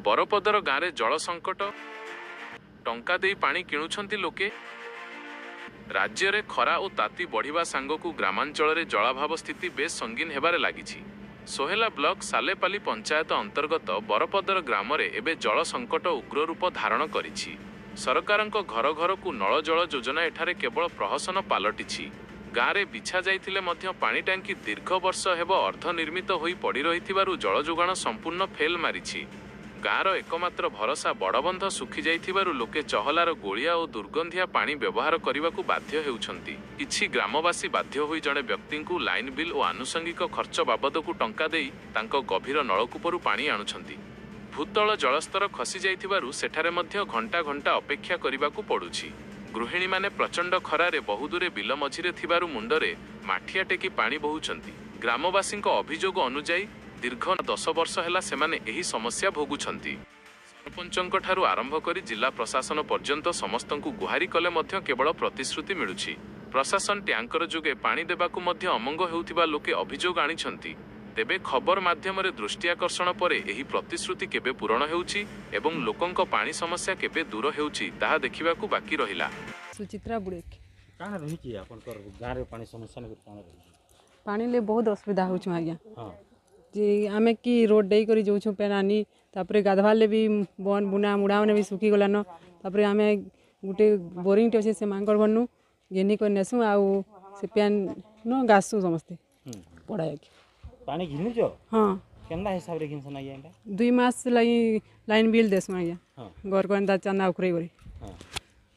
बरपदर गाँव में जल संकट टंका दे पानी किणुछंती लोके। राज्य में खरा और ताती बढ़िबा सांगकु ग्रामांचल में जलाभाव स्थिति बेस संगीन हेबारे लागिछि। सोहेला ब्लॉक सालेपाली पंचायत अंतर्गत बरपदर ग्राम में एबे जल संकट उग्र रूप धारण करिछि। सरकारक घर घर को नल जल योजना एठारे केवल प्रहसन पालटिछि। गाँव में बिछा जाइथिले मध्य पानी टांकी दीर्घ वर्ष हेब अर्धनिर्मित होई पड़ी रहिथिबारु जल जोगाण संपूर्ण फेल मारिछि। गाँवर एकमात्र भरोसा बड़बंध सुखी जाइथिबारु लोके चहलार गोलिया और दुर्गंधिया पानी व्यवहार करने बाध्य हेउछंती। किछि ग्रामवासी बाध्य होई जड़े व्यक्ति को लाइन बिल और आनुषंगिक खर्च बाबद को टंका देई तांको गभीर नलकूपरू पानी आणुछंती। भूतल जलस्तर खसी जाइथिबारु सेठारे मध्य घंटा घंटा अपेक्षा करिबाकू पड़ुछि। गृहिणी माने प्रचंड खरारे बहुदूरे बिल मझिरे थिबारु मुंडरे माठिया टेकी पानी बहुछंती। ग्रामवासी अभियोग अनुजाई दीर्घ 10 वर्ष है सेमाने एही समस्या भोगुछंती। सरपंचक ठारू आरंभ करी जिला प्रशासन पर्यंत समस्त गुहारी कले मध्य केवल प्रतिश्रुति मिलुछि। प्रशासन ट्यांकर जोगे पानी देबाकू मध्य अमंग हेउथिबा लोके अभियोग आनिछंती। तेबे खबर माध्यम दृष्टि आकर्षण पर एही प्रतिश्रुति केबे पूरण हेउछि एवं लोकंक पानी समस्या केबे दूर हेउछि ताहा देखिबाकू बाकी रहिला। सुचित्रा बुड़ेक काना रहिछि आपनकर गाँव रे पानी समस्या ने काना रहिछि? पानी ले बहुत असुविधा होछु आज्ञा। हां जे आमे की रोड देई करी जोछु पेनानी तापरे गाधवाले भी बन बुना मुड़ा ने भी सुखी गलानो। तापरे आमे गुटे बोरिंग टे से मांगर बननु गेनी कर नेसु आउ से पेन न गासु समस्ते पड़ाय पानी घिनु जो। हां केनदा हिसाब रे घिनसन आज्ञा एटा 2 मास लाई लाइन बिल देसु आज्ञा। हां घर को अंदा चंदा उखरे करी। हां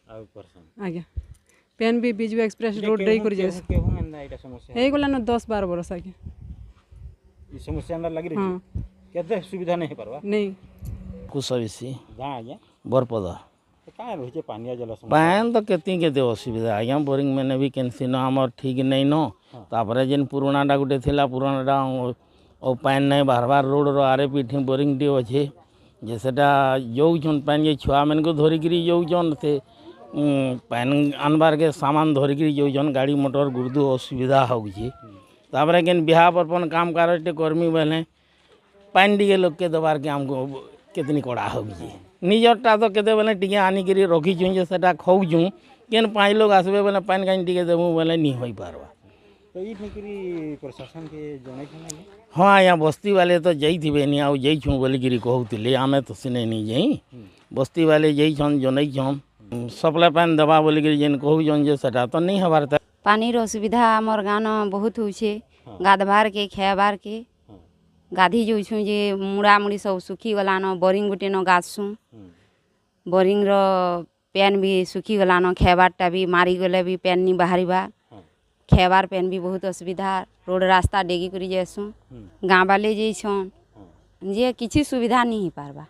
आउ परसन आज्ञा पेन भी बिजू एक्सप्रेस रोड देई करी जेस के हम एंदा एटा समस्या हे गलानो 10-12 बरस आज्ञा। ई समस्या अंदर लगी रही केते सुविधा नहीं परवा नहीं कुशविशी गाँ आज्ञा बरपदा काना रहिछि पानी जल समस्या? पान तो केते असुविधा आज्ञा। बोरिंग मैंने भी कैंसी न आम ठीक नहीं न तापर जेन पुराणाटा गुटे थिला पुराणाटा और पान नहीं बार रोड रो आरे पीठी बोरिंग टी अच्छे जे सेटा जाऊन पान ये छुआ मन को धरिकी जाऊन से पान आनबार के सामान धरिकी जाऊन गाड़ी मोटर गुर्दू असुविधा होगी। तापर केन बिहा पर्पन काम कारटे कर्मी बेले पान टी लोक के दबार के आमको कितनी कड़ा होगी। निजरटा तो केते बेले टिके आनिकी रखीचु जे सेटा खौचु केन 5 लोग आसबे बेले पान कानी टिके देबू बेले नहीं होई पारबा। तो ई निकरी प्रशासन के जनै छन? हाँ आज्ञा बस्ती वाले तो जाइथिबे नि आउ जाइछुं बोलिकी कहूतिले आमे तो सिने नहीं जाई। बस्ती वाले जाइछन जनैछन सप्लाई पान दबा बोलिकी जेन कहूछन जे सेटा तो नहीं हबार। पानी असुविधा आमर गाँव बहुत होछे। गाधबार के खेबार के गाधी जाऊँ जे मुड़ा मुड़ी सब सुखी गलान। बोरिंग गुटे न गासुँ बोरिंग रो पेन भी सुखी गलान। खेबारटा भी मारी गले भी पेन नहीं बाहरिबा। खेबार पेन भी बहुत असुविधा। रोड रास्ता डेगी करी जासुँ गाँव वाले जैसन जे किसी सुविधा नहीं पारबा।